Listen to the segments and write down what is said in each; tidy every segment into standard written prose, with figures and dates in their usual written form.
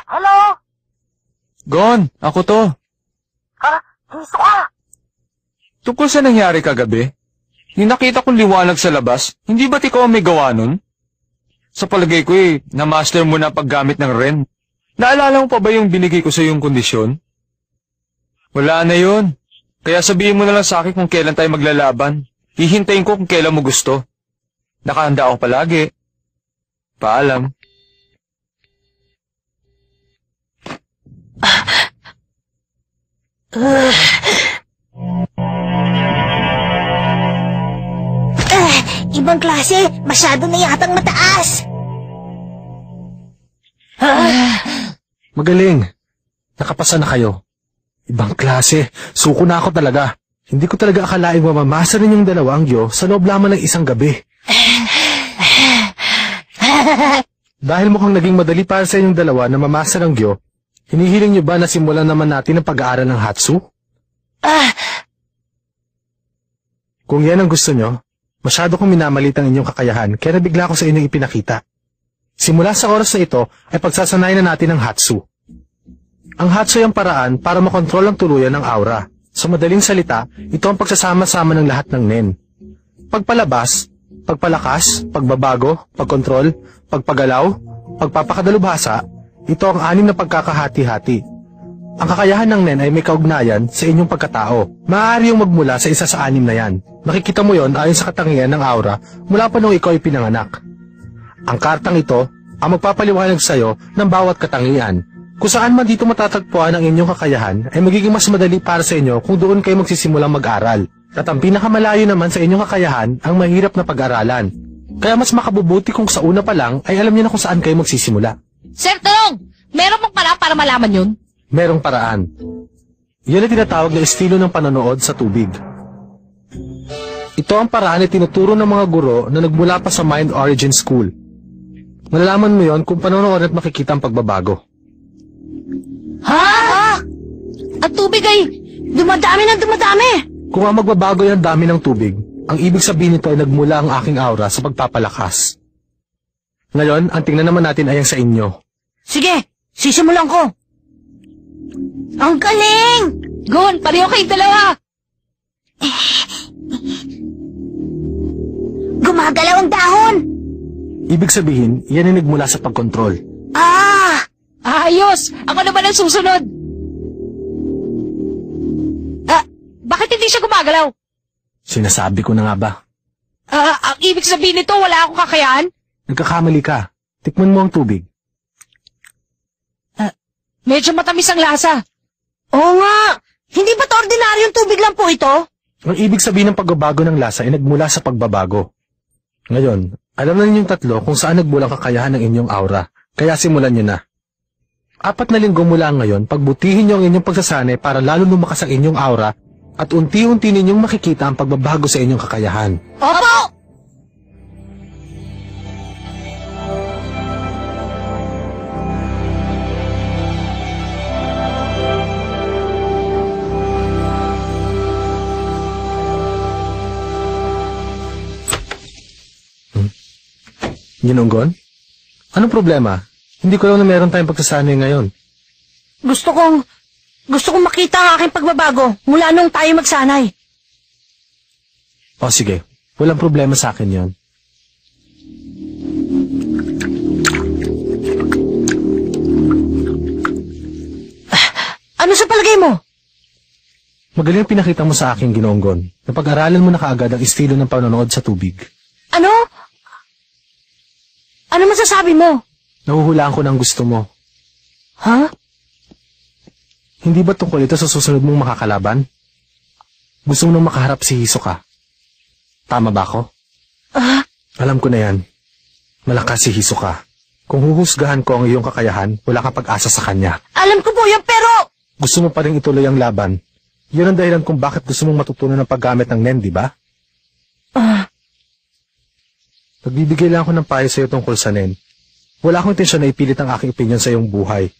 Hello? Gon, ako to. Gusto ka? Tungkol sa nangyari kagabi, yung nakita kong liwanag sa labas, hindi ba't ikaw ang may gawa nun? Sa palagay ko na-master mo na paggamit ng Ren. Naalala mo pa ba yung binigay ko sa yung kondisyon? Wala na yun. Kaya sabihin mo na lang sa akin kung kailan tayo maglalaban. Hihintayin ko kung kailan mo gusto. Nakahanda ako palagi. Paalam. Ibang klase, masyado na yatang mataas. Magaling. Nakapasa na kayo. Ibang klase. Suko na ako talaga. Hindi ko talaga akalaing mamamasa rin yung dalawang Gyo sa loob lamang ng isang gabi. Dahil mukhang naging madali para sa inyong dalawa na mamasa ng Gyo, hinihiling niyo ba na simulan naman natin ang pag-aaral ng Hatsu? Kung yan ang gusto niyo, masyado kong minamalit ang inyong kakayahan kaya nabigla ko sa inyong ipinakita. Simula sa oras na ito ay pagsasanayan na natin ang Hatsu. Ang Hatsu ay ang paraan para makontrol ang tuluyan ng aura. Sa madaling salita, ito ang pagsasama-sama ng lahat ng Nen. Pagpalabas, pagpalakas, pagbabago, pagkontrol, pagpagalaw, pagpapakadalubhasa, ito ang 6 na pagkakahati-hati. Ang kakayahan ng Nen ay may kaugnayan sa inyong pagkatao. Maaari yung magmula sa isa sa 6 na yan. Makikita mo yon ayon sa katangian ng aura mula pa nung ikaw ay pinanganak. Ang kartang ito ang magpapaliwanag sa iyo ng bawat katangian. Kung saan man dito matatagpuan ang inyong kakayahan ay magiging mas madali para sa inyo kung doon kayo magsisimulang mag-aral. At ang pinakamalayo naman sa inyong kakayahan ang mahirap na pag-aralan. Kaya mas makabubuti kung sa una pa lang ay alam niyo na kung saan kayo magsisimula. Sir Tong, meron mong paraan para malaman yun? Merong paraan. Yan ay tinatawag na estilo ng panonood sa tubig. Ito ang paraan na tinuturo ng mga guro na nagmula pa sa Mind Origin School. Malalaman mo yon kung panonood at makikita ang pagbabago. Ha? At tubig ay dumadami ng dumadami. Kung ang magbabago ay ang dami ng tubig, ang ibig sabihin nito ay nagmula ang aking aura sa pagpapalakas. Ngayon, ang tingnan naman natin ay ang sa inyo. Sige, sisimulan ko. Ang galing! Gon, pareho kayong dalawa. Gumagalaw ang dahon. Ibig sabihin, yan ay nagmula sa pagkontrol. Ayos! Ako naman ang susunod. Bakit hindi siya gumagalaw? Sinasabi ko na nga ba? Ang ibig sabihin nito, wala akong kakayahan? Nagkakamali ka. Tikman mo ang tubig. Medyo matamis ang lasa. Oo nga. Hindi ba't ordinaryong tubig lang po ito? Ang ibig sabihin ng pagbabago ng lasa ay nagmula sa pagbabago. Ngayon, alam na ninyong tatlo kung saan nagmulang kakayahan ng inyong aura. Kaya simulan nyo na. 4 na linggo mula ngayon, pagbutihin nyo ang inyong pagsasanay para lalo lumakas ang inyong aura at unti-unti ninyong makikita ang pagbabago sa inyong kakayahan. Opo! Ginonggon? Anong problema? Hindi ko alam na meron tayong pagsasanay ngayon. Gusto kong makita ang aking pagbabago mula nung tayo magsanay. O sige, walang problema sa akin yon. Ano sa palagay mo? Magaling ang pinakita mo sa akin, Ginonggon. Napag-aralan mo na kaagad ang estilo ng panonood sa tubig. Ano? Ano masasabi mo? Nahuhulaan ko ng gusto mo. Ha? Hindi ba tungkol ito sa susunod mong makakalaban? Gusto mo nang makaharap si Hisoka. Tama ba ako? Alam ko na yan. Malakas si Hisoka. Kung huhusgahan ko ang iyong kakayahan, wala kang pag-asa sa kanya. Alam ko po yan, pero... Gusto mo pa rin ituloy ang laban. Yun ang dahilan kung bakit gusto mong matutunan ng paggamit ng Nen, di ba? Nagbibigay lang ako ng payo sa iyo tungkol sa Nen. Wala akong intensyon na ipilit ang aking opinion sa iyong buhay.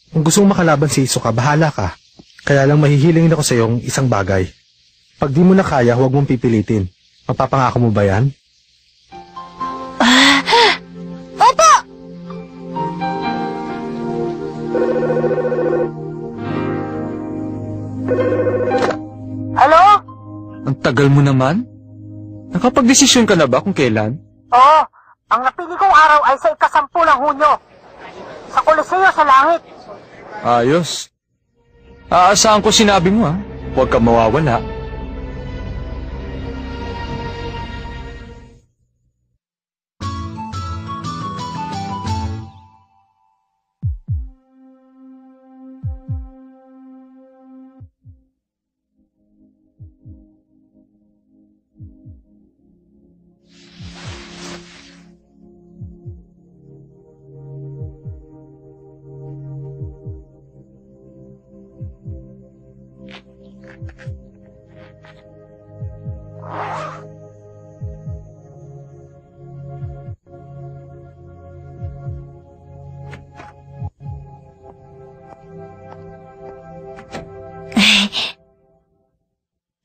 Kung gusto mong makalaban si Hisoka, bahala ka. Kaya lang mahihilingin ako sa iyong isang bagay. Pag di mo na kaya, huwag mong pipilitin. Mapapangako mo ba yan? Opo! Hello? Ang tagal mo naman. Nakapag-desisyon ka na ba kung kailan? Oo. Ang napili kong araw ay sa 10 ng Hunyo. Sa Coliseo sa langit. Ayos. Aasahan ko sinabi mo, ha? Huwag ka mawawala.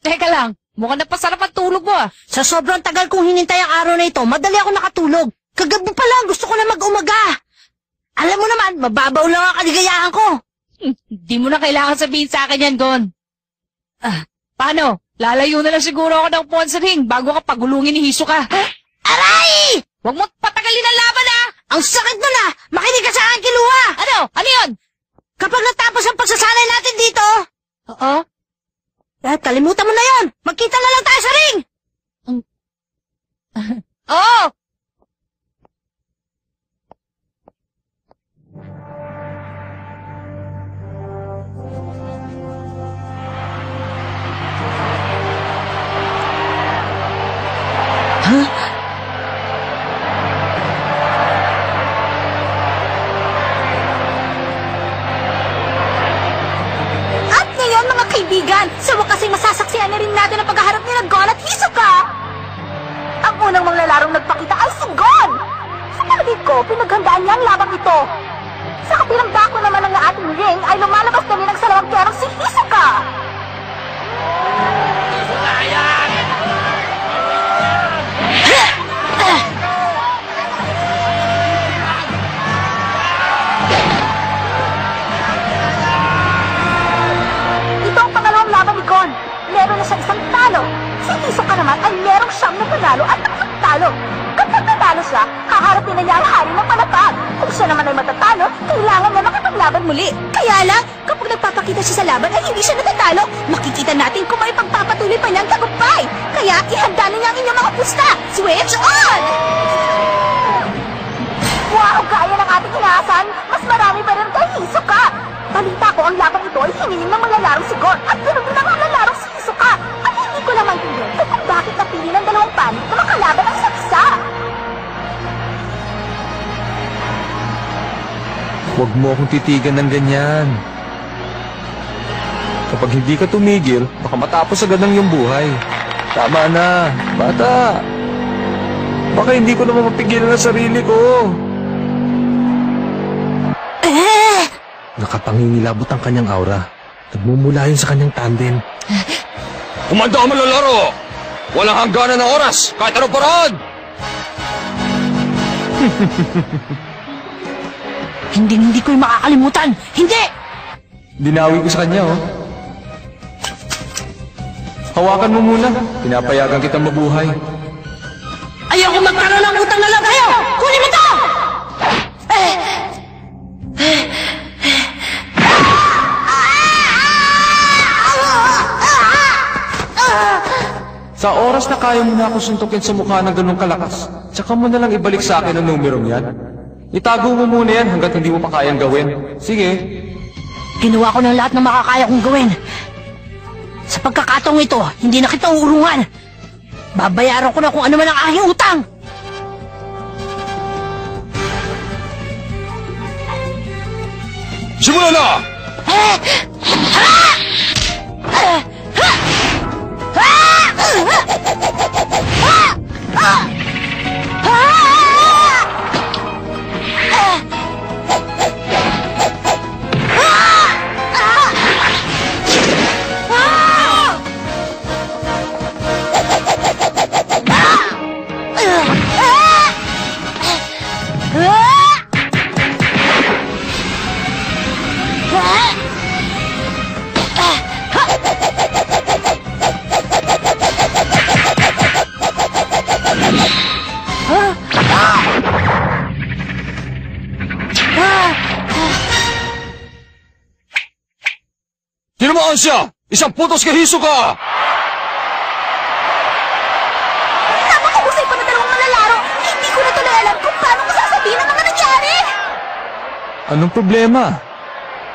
Teka lang, mukhang napasarap ang tulog mo ah. Sa sobrang tagal kong hinintay ang araw na ito, madali ako nakatulog. Kagabi pa lang, gusto ko na mag-umaga. Alam mo naman, mababaw lang ang kaligayahan ko. Di mo na kailangan sabihin sa akin yan, Gon. Paano? Lalayo na lang siguro ako ng sponsoring bago ka pagulungin ni Hisoka. Aray! Huwag mo patagalin ang laban ah! Ang sakit mo na! Makinig ka sa akin, Kiluha! Ano? Ano yun? Kapag natapos ang pagsasanay natin dito, Oo? kalimutan mo na yon. Magkita na lang tayo sa ring! Oo! At ngayon mga kaibigan, sa wakas ay masasaksihan na rin natin ang paghaharap ni Gon at Hisoka. Ang unang manglalarong nagpakita ay si Gon. Sa palagay ko, pinaghandaan niya ang labang ito. Sa kabilang dako naman ng ating ring ay lumalabas na rin ang salawagterong si Hisoka. Ito ang pangalawang laban ni Gon. Meron na siyang isang talo. Si Hisoka naman ay merong siyam na panalo at tatlong talo. Kapag natalo siya, haharapin na niya ang hari ng panatag. Kung siya naman ay matatalo, kailangan niya makipaglaban muli. Kaya lang, kapag nagpapakita siya sa laban ay hindi siya natatalo, makikita natin kung may pagpapatuloy pa niyang tagumpay. Kaya ihanda na niya ang inyong mga pusta. Switch on! Wow, gaya ng ating inaasahan, mas marami pa rin kay Hisoka. Balita ko ang labang ito ay hiniling ng maglalarong si Gon at ganoon din ang maglalarong si Hisoka. At hindi ko lang maintindihan kung bakit napili ng dalawang panig na makalaban ang isa't isa. Huwag mo akong titigan ng ganyan. Kapag hindi ka tumigil, baka matapos agad ang iyong buhay. Tama na, bata. Baka hindi ko naman mapigilan ang sarili ko. Nakapangingilabot ang kanyang aura. Nagmumula yun sa kanyang tandem. Kumanda ka malalaro! Walang hangganan ng oras, kahit anong paraan! Hindi ko yung makakalimutan. Hindi! Dinawi ko sa kanya, oh. Hawakan mo muna. Pinapayagan kitang mabuhay. Ayoko magkaroon ng utang na lang kayo! Kunin mo to! Sa oras na kaya mo na ako suntukin sa mukha ng ganong kalakas, tsaka mo na lang ibalik sa akin ang numerong yan. Itago mo muna yan hanggat hindi mo pa kayang gawin. Sige. Ginawa ko ng lahat ng makakaya kong gawin. Sa pagkakataong ito, hindi na kita uurungan. Babayaran ko na kung ano man ang aking utang. Simula na! distansya! Isang putos kay Hisoka! Napakahusay pa na dalawang malalaro. Hindi ko na tuloy alam kung paano ko sasabihin ang mga nangyari. Anong problema?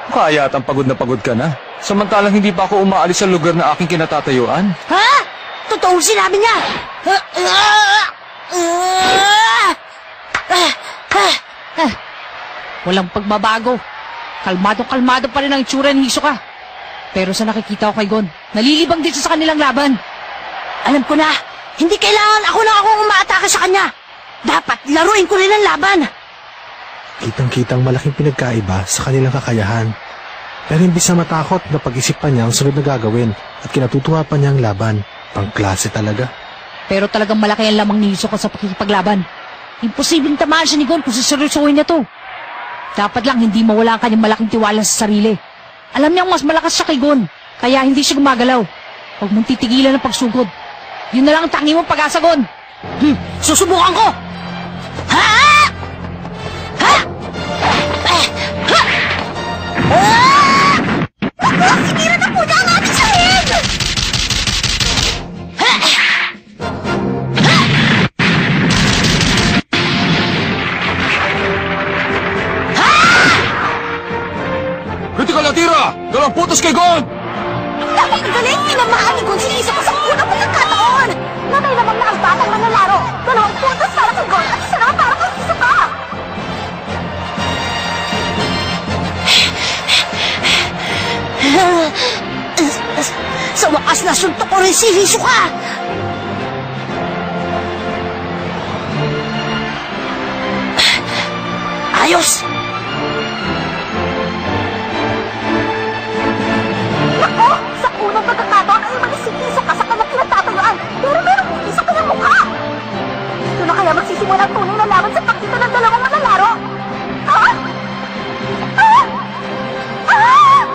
Mukha yatang pagod na pagod ka na. Samantalang hindi pa ako umaalis sa lugar na aking kinatatayuan. Ha? Totoong sinabi niya! Walang pagbabago. Kalmado pa rin ang itsura ni Hisoka. Pero sa nakikita ko kay Gon, nalilibang din siya sa kanilang laban. Alam ko na, hindi kailangan ako na akong umaatake sa kanya. Dapat laruin ko rin ang laban. Kitang-kitang malaking pinagkaiba sa kanilang kakayahan. Pero imbis na matakot, napag-isipan niya ang sunod na gagawin at kinatutuwa pa niya ang laban. Pangklase talaga. Pero talagang malaki ang lamang ni Hisoka sa pakikipaglaban. Imposibleng tamaan siya ni Gon kung siseryosohin niya to. Dapat lang hindi mawala ang kanyang malaking tiwala sa sarili. Alam niyang mas malakas siya kay Gon, kaya hindi siya gumagalaw. Huwag mong titigilan ang pagsugod. Yun na lang ang tangi mong pag-asa, Gon. Susubukan ko! Ha! Ha! Ha! Naku, sinira na po niya ang ating sahig! Critical na tira! Dalawang putos kay Gon! Ang galing! Tinamaan ni Gon si Hisoka sa unang pagkakataon! Nanay lamang na ang batang manlalaro. 2 puntos para kay Gon at 1 naman para kay Hisoka! Sa wakas na suntok ko rin si Hisoka! Ayos! Naku! Sa unang pagkakataon ay umalis si Hisoka sa kanyang kinatatayuan. Pero merong hindi sa kanyang mukha! Dito na kaya magsisimula ang tunay na laban sa pagitan ng dalawang manlalaro? Ah! Ah! Ah!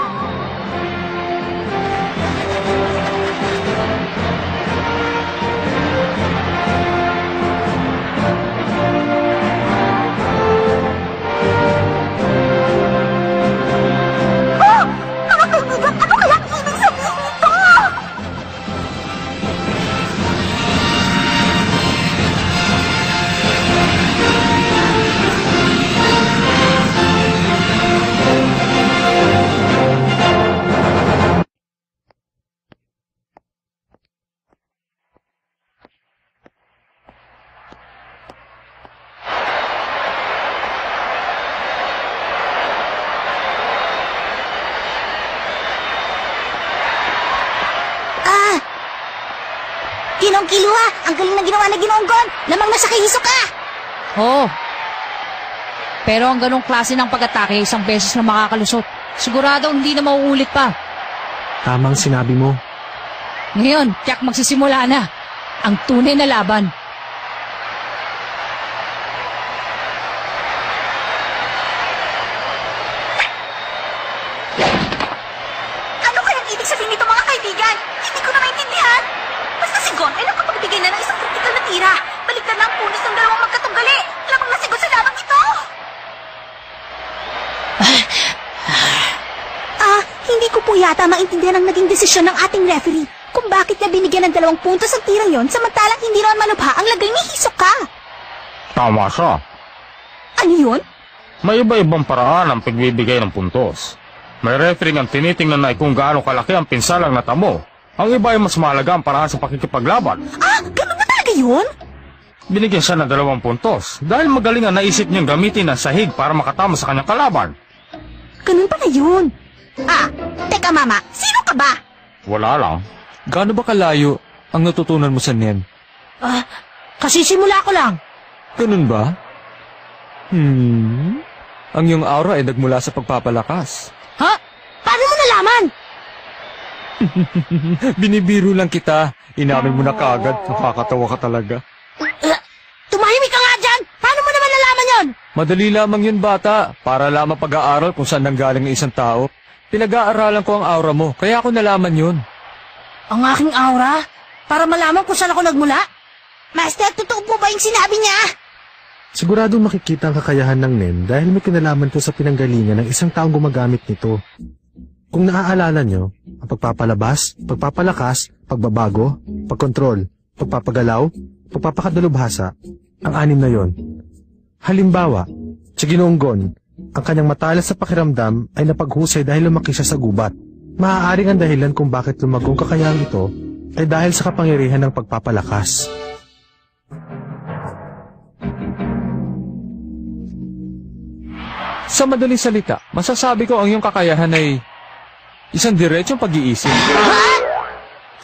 Oh! Mga kaibigan, ano kaya ang ibig sabihin nito? Ginong Killua, ang galing na ginawa na Ginoong Gon. Lamang na siya kay Hisoka. Oo. Pero ang ganong klase ng pag-atake, isang beses na makakalusot. Sigurado hindi na mauulit pa. Tamang sinabi mo. Ngayon, tiyak magsisimula na ang tunay na laban. Ano kayang ibig sabihin nito mga kaibigan? Hindi ko na maintindihan. Basta si Gon ay nakapagbigay na ng isang kritikal na tira. Baliktad na ang punis ng dalawang magkatunggali. Lamang nasigot sa labang ito. Hindi ko po yata maintindihan ang naging desisyon ng ating referee kung bakit niya binigyan ng 2 puntos ang tirang yon samantalang hindi naman malubha ang lagay ni Hisoka. Tama siya. Ano yun? May iba-ibang paraan ang pagbibigay ng puntos. May referee ang tinitingnan na kung gaano kalaki ang pinsalang natamo. Ang iba ay mas mahalaga ang paraan sa pakikipaglaban. Ganun na talaga yun? Binigyan siya ng 2 puntos dahil magaling ang naisip niyang gamitin ang sahig para makatama sa kanyang kalaban. Ganun pala yun. Teka mama, sino ka ba? Wala lang. Gaano ba kalayo ang natutunan mo sa Nen? Kasi simula ko lang. Ganun ba? Ang iyong aura ay nagmula sa pagpapalakas. Ha? Paano mo nalaman? Binibiro lang kita. Inamin mo na kaagad. Nakakatawa ka talaga. Tumahimik ka nga dyan! Paano mo naman nalaman yon? Madali lamang yun, bata. Para lamang pag-aaral kung saan nanggaling ang isang tao. Pinag-aaralan ko ang aura mo, kaya ako nalaman yun. Ang aking aura? Para malaman kung saan ako nagmula? Master, totoo po ba yung sinabi niya? Siguradong makikita ang kakayahan ng Nen dahil may kinalaman to sa pinanggalingan ng isang taong gumagamit nito. Kung naaalala nyo, ang pagpapalabas, pagpapalakas, pagbabago, pagkontrol, pagpapagalaw, pagpapakadalubhasa, ang 6 na yon. Halimbawa, si Ginoong Gon, ang kanyang matalas sa pakiramdam ay napaghusay dahil lumaki siya sa gubat. Maaaring ang dahilan kung bakit lumagong kakayahang ito ay dahil sa kapangyarihan ng pagpapalakas. Sa madaling salita, masasabi ko ang iyong kakayahan ay isang diretsong pag-iisip.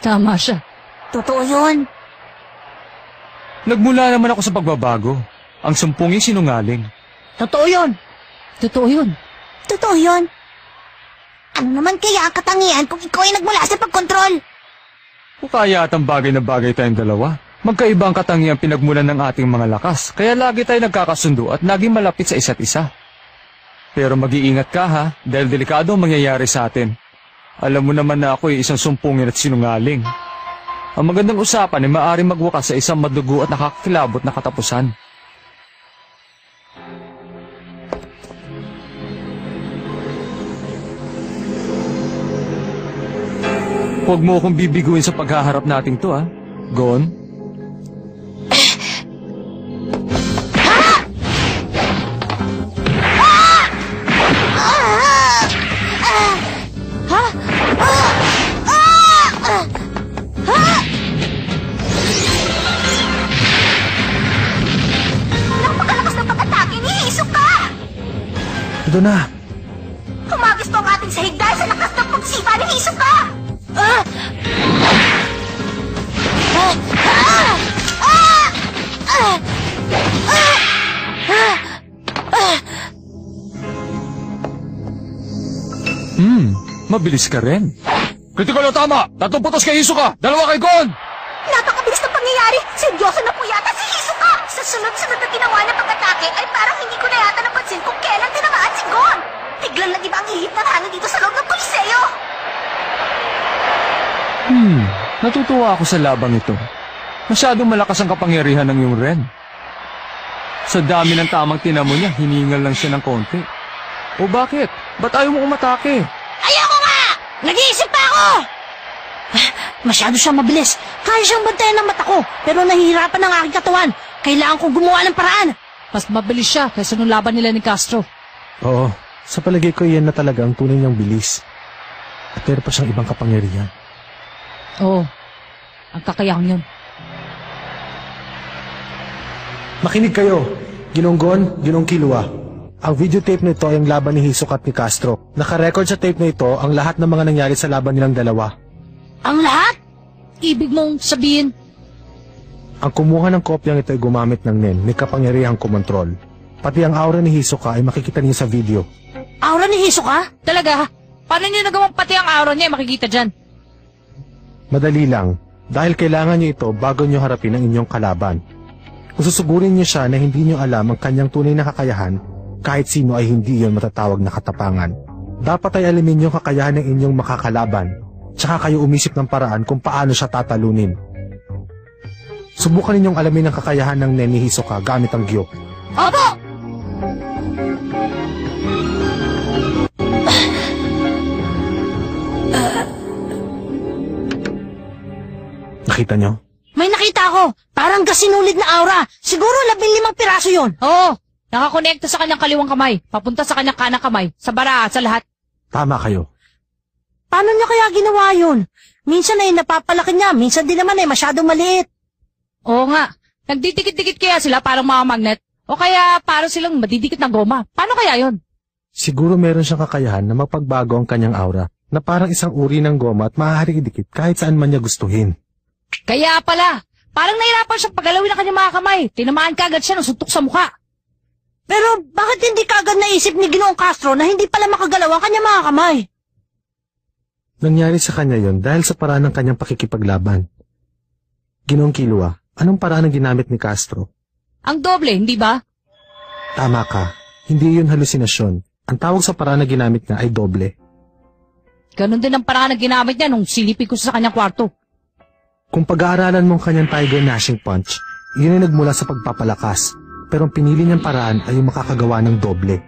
Tama siya. Totoo yun. Nagmula naman ako sa pagbabago. Ang 10 sinungaling. Totoo yun. Totoo yun. Totoo yun. Ano naman kaya ang katangian kung ikaw ay nagmula sa pagkontrol? O kaya at ang bagay na bagay tayong dalawa. Magkaiba ang katangian pinagmulan ng ating mga lakas, kaya lagi tayo nagkakasundo at naging malapit sa isa't isa. Pero mag-iingat ka ha, dahil delikado ang mangyayari sa atin. Alam mo naman na ako ay isang sumpungin at sinungaling. Ang magandang usapan ay maaaring magwakas sa isang madugo at nakakakilabot na katapusan. Huwag mo akong bibiguin sa paghaharap nating to, ha? Gon? Napakalakas ng pag-atake ni Hisoka! Ito na! Humagis to ang ating sahig dahil sa lakas ng pagsipa ni Hisoka! Mabilis ka rin. Kritikal na tama! 3 putos kay Hisoka! 2 kay Gon! Napakabilis ng pangyayari! Seryoso na po yata si Hisoka! Sa sunod-sunod na ginawa ng pag-atake ay parang hindi ko na yata napansin kung kailan tinamaan si Gon! Biglang nag-iba ang hihip ng hangin dito sa loob ng Koliseo! Natutuwa ako sa labang ito. Masyadong malakas ang kapangyarihan ng iyong Ren. Sa dami ng tamang tinamo niya, hiningal lang siya ng konti. O bakit? Ba't ayaw mo umatake? Ayoko nga! Nag-iisip pa ako! Masyado siyang mabilis. Kaya siyang bantayan ng mata ko, pero nahihirapan ang aking katawan. Kailangan kong gumawa ng paraan. Mas mabilis siya kaysa nung laban nila ni Castro. Oo, sa palagay ko yan na talaga ang tunay niyang bilis. At meron pa siyang ibang kapangyarihan. Oo. Ang kakayahang yun. Makinig kayo, Ginoong Gon, Ginoong Killua. Ang videotape na ito ay ang laban ni Hisoka at ni Castro. Nakarecord sa tape na ito ang lahat ng mga nangyari sa laban nilang dalawa. Ang lahat? Ibig mong sabihin, Ang kumuha ng kopyang ito ay gumamit ng Nen, may kapangyarihang kumontrol. Pati ang aura ni Hisoka ay makikita niyo sa video. Aura ni Hisoka? talaga? Paano niyo nagawang pati ang aura niya makikita dyan? Madali lang, dahil kailangan niyo ito bago niyo harapin ang inyong kalaban. Kung susugurin niyo siya na hindi niyo alam ang kanyang tunay na kakayahan, kahit sino ay hindi yon matatawag na katapangan. Dapat ay alamin niyo kakayahan ng inyong makakalaban, tsaka kayo umisip ng paraan kung paano siya tatalunin. Subukan ninyong alamin ang kakayahan ng Nen ni Hisoka gamit ang Gyo. Opo! Nakita niyo? May nakita ako. Parang gasinulid na aura. Siguro 15 piraso yon. Oo. Nakakonekta sa kanyang kaliwang kamay, papunta sa kanyang kanang kamay, sa bara at sa lahat. Tama kayo. Paano niya kaya ginawa yun? Minsan ay napapalaki niya, minsan din naman ay masyadong maliit. Oo nga. Nagdidikit-dikit kaya sila parang mga magnet? O kaya parang silang madidikit ng goma? Paano kaya yon? Siguro meron siyang kakayahan na mapagbago ang kanyang aura na parang isang uri ng goma at maaaring idikit kahit saan man niya gustuhin. Kaya pala, parang nahirapan siyang pagalawin ang kanyang mga kamay. Tinamaan kagad siya ng suntok sa mukha. Pero bakit hindi kagad naisip ni Ginoong Castro na hindi pala makagalaw ang kanyang mga kamay? Nangyari sa kanya yon dahil sa paraan ng kanyang pakikipaglaban. Ginoong Killua, anong paraan ang ginamit ni Castro? Ang doble, hindi ba? Tama ka, hindi yun halusinasyon. Ang tawag sa paraan na ginamit niya ay doble. Ganon din ang paraan na ginamit niya nung silipin ko sa kanyang kwarto. Kung pag-aaralan mong kanyang Tiger Gnashing Punch, yun ay nagmula sa pagpapalakas. Pero ang pinili niyang paraan ay yung makakagawa ng doble.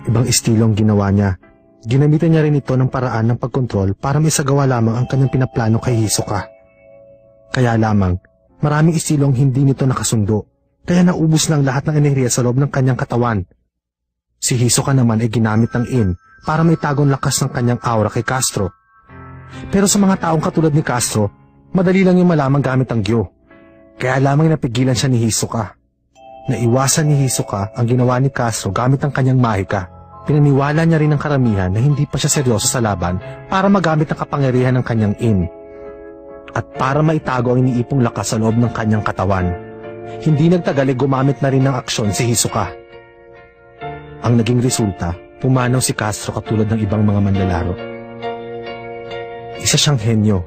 Ibang estilong ginawa niya. Ginamitan niya rin ito ng paraan ng pagkontrol para maisagawa lamang ang kanyang pinaplano kay Hisoka. Kaya lamang, maraming istilong hindi nito nakasundo, kaya naubos lang lahat ng enerhiya sa loob ng kanyang katawan. Si Hisoka naman ay ginamit ng In para maitagong lakas ng kanyang aura kay Castro. Pero sa mga taong katulad ni Castro, madali lang yung malamang gamit ang Gyo. Kaya lamang napigilan siya ni Hisoka. Naiwasan ni Hisoka ang ginawa ni Castro gamit ang kanyang mahika. Pinaniwala niya rin ng karamihan na hindi pa siya seryoso sa laban para magamit ang kapangyarihan ng kanyang In. At para maitago ang iniipong lakas sa loob ng kanyang katawan. Hindi nagtagal ay gumamit na rin ng aksyon si Hisoka. Ang naging resulta, pumanaw si Castro katulad ng ibang mga manlalaro. Isa siyang henyo.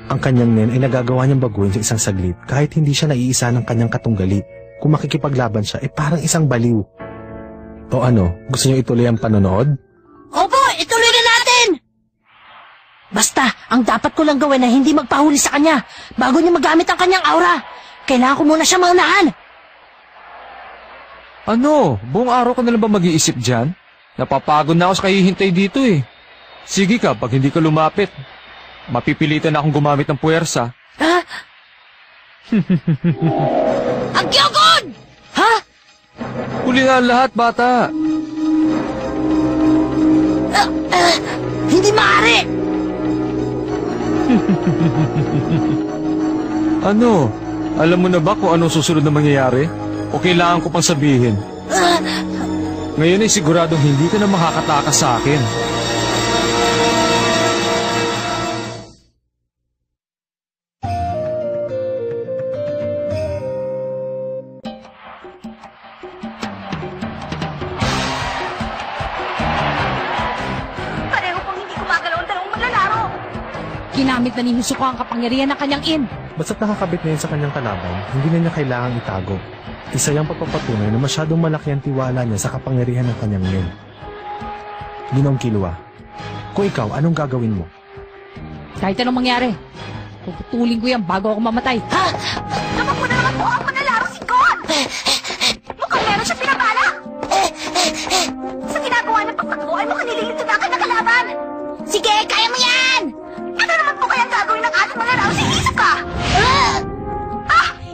Ang kanyang nen ay nagagawa niyang baguhin sa isang saglit kahit hindi siya naiisa ng kanyang katunggali. Kung makikipaglaban siya, ay parang isang baliw. O ano, gusto niyo ituloy ang panonood? Opo, ituloy na natin! Basta, ang dapat ko lang gawin ay hindi magpahuli sa kanya bago niya magamit ang kanyang aura. Kailangan ko muna siya maunahan. Ano? Buong araw ka na lang ba mag-iisip dyan? Napapagod na ako sa kahihintay dito eh. Sige ka, pag hindi ka lumapit, mapipilitan na akong gumamit ng puwersa. Ha? Ang Gyogon! Ha? Huli na ang lahat, bata. Hindi maaari! Ano? Alam mo na ba kung anong susunod na mangyayari? O kailangan ko pang sabihin? Ngayon ay siguradong hindi ka na makakatakas sa akin. Pareho pong hindi gumagalaw ang dalawang maglalaro. Ginamit na ni Hisoka ang kapangyarihan ng kanyang In. Basta't nakakabit na yun sa kanyang kalaban, hindi na niya kailangang itago. Isa yung pagpapatunay na masyadong malaki ang tiwala niya sa kapangyarihan ng kanyang nen. Ginoong Killua, kung ikaw, anong gagawin mo? Kahit anong mangyari, puputulin ko yan bago ako mamatay. Ha? Tumakbo na naman po ang manlalaro si Gon! Mukhang meron siya pinabala! Sa ginagawa ng pagtakbo ay mukhang nililito na ka na kalaban! Sige, kaya mo yan! Ano naman po kayang gagawin ng ating manlalaro si Hisoka?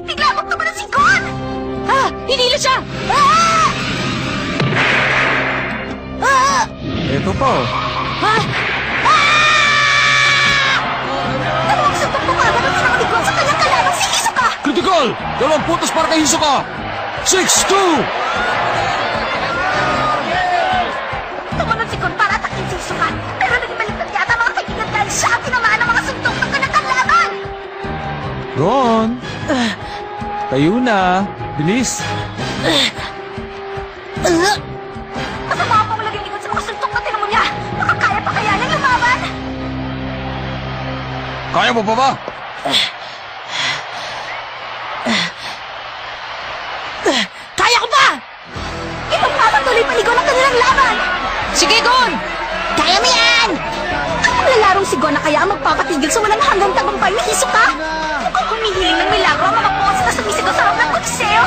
Bigla mong tumalon si Gon! Ha! Hinila siya! Eto pa oh. Dalawang suntok po kagad ang tinang ni Gon sa kanyang kalaban si Hisoka! Critical! 2 puntos para kay Hisoka! 6-2! Tumalon si Gon para atakin si Hisoka, pero naging baliktad yata mga kaibigan dahil siya ang tinamaan ng mga suntok ng kanyang kalaban! Gon! Tayo na! Bilis! Masama pong lagay ni Gon sa mga suntok na tinamo niya! Makakaya pa kaya niyang lumaban? Kaya mo pa ba? Kaya ko pa! Ipagpapatuloy pa ni Gon ang kanilang laban! Sige, Gon! Kaya mo yan! Ang maglalarong si Gon na kaya ang magpapatigil sa walang hanggang tagumpay ni Hisoka? Mukhang humihiling ng milagro ang mga boss na sumisigaw sa loob ng Koliseo!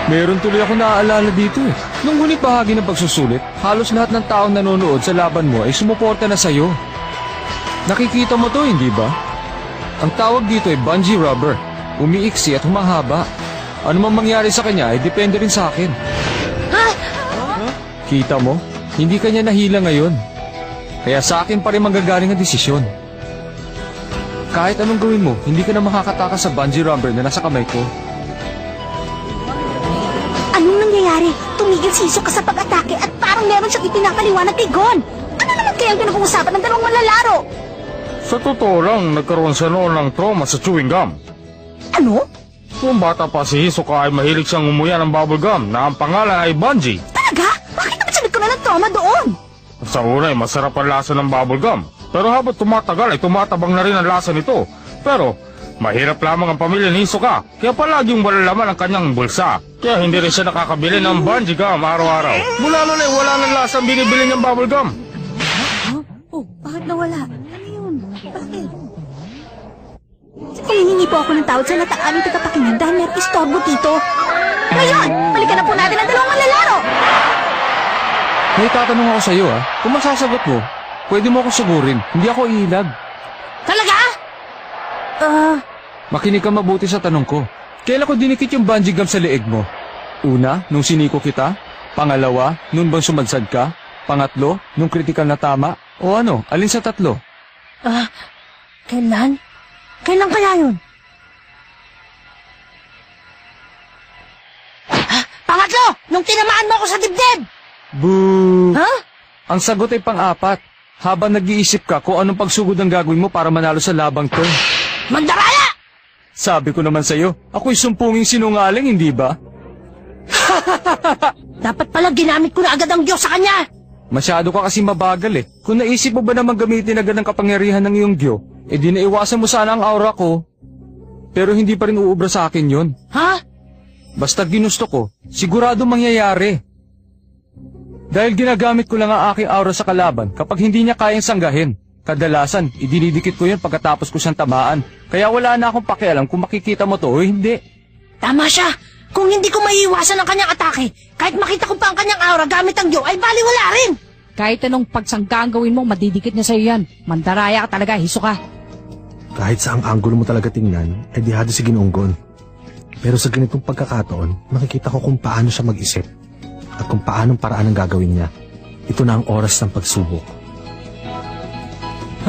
Meron tuloy ako naaalala dito eh. Nung huling bahagi ng pagsusulit, halos lahat ng taong nanonood sa laban mo ay sumuporta na sa'yo. Nakikita mo to, hindi ba? Ang tawag dito ay bungee rubber. Umiiksi at humahaba. Ano mang mangyari sa kanya ay depende rin sa akin. Kita mo? Hindi kanya nahila ngayon. Kaya sa akin pa rin manggagaling ang desisyon. Kahit anong gawin mo, hindi ka na makakatakas sa bungee rubber na nasa kamay ko. Anong nangyayari? Tumigil si Hisoka sa pag-atake at parang meron siyang ipinapaliwanag kay Gon. Ano naman kayang pinag-uusapan ng dalawang manlalaro? Sa totoo lang, nagkaroon siya noon ng trauma sa chewing gum. Ano? Nung bata pa si Hisoka ay mahilig siyang umuya ng bubble gum na ang pangalan ay Bungie. Talaga? Bakit naman siya nagkaroon ng trauma doon? Sa una ay masarap ang lasa ng bubble gum. Pero habang tumatagal ay tumatabang na rin ang lasa nito. Pero mahirap lamang ang pamilya ni Hisoka, kaya palaging wala laman ang kanyang bulsa. Kaya hindi rin siya nakakabili ng Bungie gum araw-araw. Mula noon ay wala ng lasa ang binibili niyang bubble gum. Oh, bakit nawala? Ano yun? Bakit? Humihingi po ako ng tawad sa lahat ng aming tagapakinig dahil may istorbo dito. Ngayon, balikan na po natin ang dalawang manlalaro! May tatanong ako sa'yo Kung masasagot mo, pwede mo ako sugurin. Hindi ako ihilag. Talaga? Makinig ka mabuti sa tanong ko. Kailan ko dinikit yung bungee gum sa leeg mo? Una, nung siniko kita? Pangalawa, nung bang sumadsad ka? Pangatlo, nung kritikal na tama? O ano, alin sa tatlo? Kailan? Kailan kaya yun? Pangatlo! Nung tinamaan mo ako sa dibdib! Boo! Ha? Ang sagot ay pang-apat. Habang nag-iisip ka kung anong pagsugod ang gagawin mo para manalo sa labang to. Mandaraya! Sabi ko naman sa'yo, ako'y sumpunging sinungaling, hindi ba? Dapat pala ginamit ko na agad ang Diyos sa kanya! Masyado ka kasi mabagal Kung naisip mo ba naman gamitin agad ang kapangyarihan ng iyong Diyo, di naiwasan mo sana ang aura ko. Pero hindi pa rin uubra sa akin yon. Ha? Basta ginusto ko, sigurado mangyayari. Dahil ginagamit ko lang ang aking aura sa kalaban kapag hindi niya kayang sanggahin. Kadalasan, idinidikit ko yun pagkatapos ko siyang tamaan. Kaya wala na akong pakialam kung makikita mo to o hindi. Tama siya! Kung hindi ko maiiwasan ang kanyang atake, kahit makita ko pa ang kanyang aura gamit ang Diyo, ay baliwala rin! Kahit anong pagsangka ang gawin mo, madidikit niya sa'yo yan. Mandaraya ka talaga, Hisoka. Kahit saang anggulo mo talaga tingnan, ay dihado si Ginoonggon. Pero sa ganitong pagkakataon, makikita ko kung paano siya mag-isip at kung paanong paraan ang gagawin niya. Ito na ang oras ng pagsubok.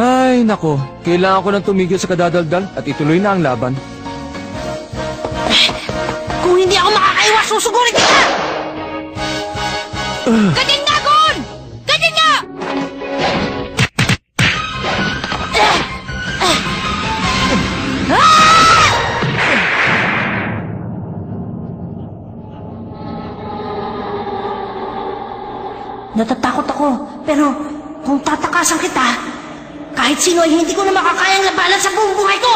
Ay, nako. Kailangan ko nang tumigil sa kadadaldal at ituloy na ang laban. Kung hindi ako makakaiwas, susugurin kita! Ganyan nga, Gon! Ganyan nga! Natatakot ako, pero kung tatakasan kita, kahit sino ay hindi ko na makakayang labanan sa buong buhay ko!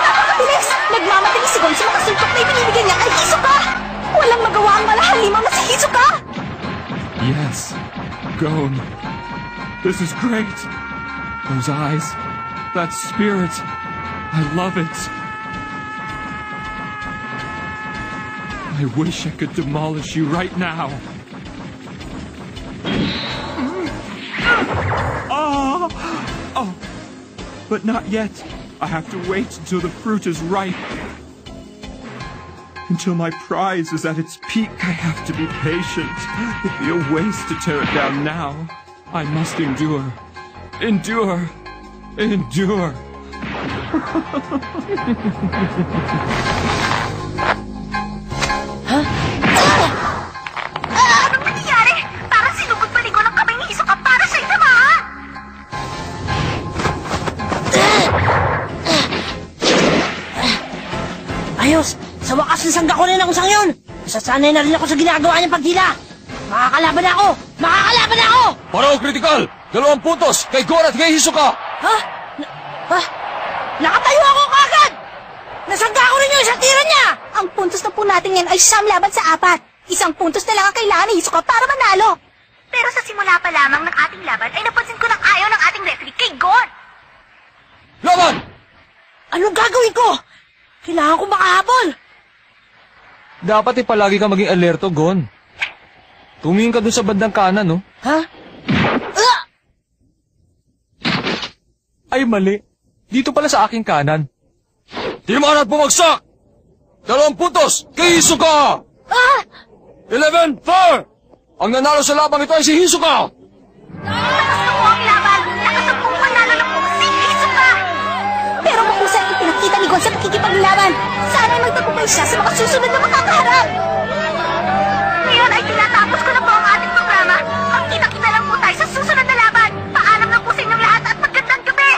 Napakabilis! Nagmamatilis si Gon sa mga suntok na ibinibigay niya kay Hisoka! Walang magawa ang malahalimang na si Hisoka! Yes, Gon. This is great. Those eyes, that spirit. I love it. I wish I could demolish you right now. Oh, but not yet. I have to wait until the fruit is ripe. Until my prize is at its peak, I have to be patient. It'd be a waste to tear it down now. I must endure. Endure. Endure. Anong nangyayari? Parang sinugod pa ni Gon ang kamay ni Hisoka para siya'y tamaan! Ayos! Sa wakas nasangga ko rin ang usang yun! Masasanay na rin ako sa ginagawa niyang pagdila! Makakalaban ako! Makakalaban ako! Paraw critical! 2 puntos kay Gon at kay Hisoka! Ha? Nakatayo ako kaagad! Nasangga ko rin yung isang tira niya! Ang puntos na po natin ngayon ay 9 laban sa 4. 1 puntos na lang ang kailangan ni Hisoka para manalo. Pero sa simula pa lamang ng ating laban ay napansin ko ng ayaw ng ating referee kay Gon. Laban! Anong gagawin ko? Kailangan ko makahabol! Dapat palagi ka maging alerto, Gon. Tumingin ka doon sa bandang kanan, no? Ha? Ay, mali. Dito pala sa aking kanan. Timan at bumagsak! 2 puntos kay Hisoka! 11-4! Ang nanalo sa labang ito ay si Hisoka! Lakas po ang laban. Nakasampung panalo na po si Hisoka. Pero mahusay ang pinakita ni Gon sa pakikipaglaban. Sana'y magtagumpay siya sa mga susunod na makakaharap. Ngayon ay tinatapos ko na po ang ating programa. Magkita-kita lang po tayo sa susunod na laban. Paalam na po sa inyong lahat at magandang gabi.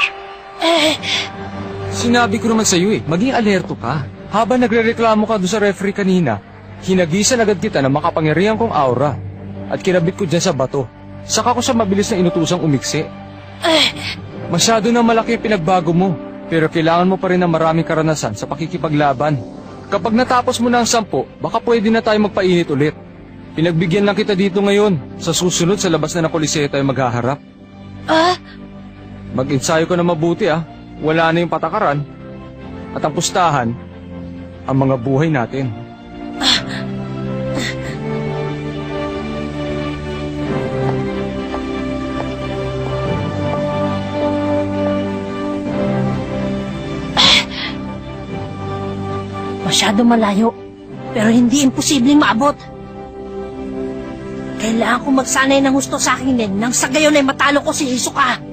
Sinabi ko naman sa'yo maging alerto ka. Habang nagrereklamo ka doon sa referee kanina, hinagisan agad kita ng makapangyarihan kong aura at kinabit ko dyan sa bato. Saka ko siya mabilis na inutusang umiksi. Masyado na malaki ang pinagbago mo, pero kailangan mo pa rin ng maraming karanasan sa pakikipaglaban. Kapag natapos mo na ang 10, baka pwede na tayo magpainit ulit. Pinagbigyan lang kita dito ngayon. Sa susunod sa labas na ng Coliseo tayo maghaharap. Mag-ensayo ka na mabuti Wala na yung patakaran. At ang pustahan, ang mga buhay natin. Masyado malayo, pero hindi imposibleng maabot. Kailangan ko magsanay ng gusto sa akin din nang sa gayon ay matalo ko si Hisoka.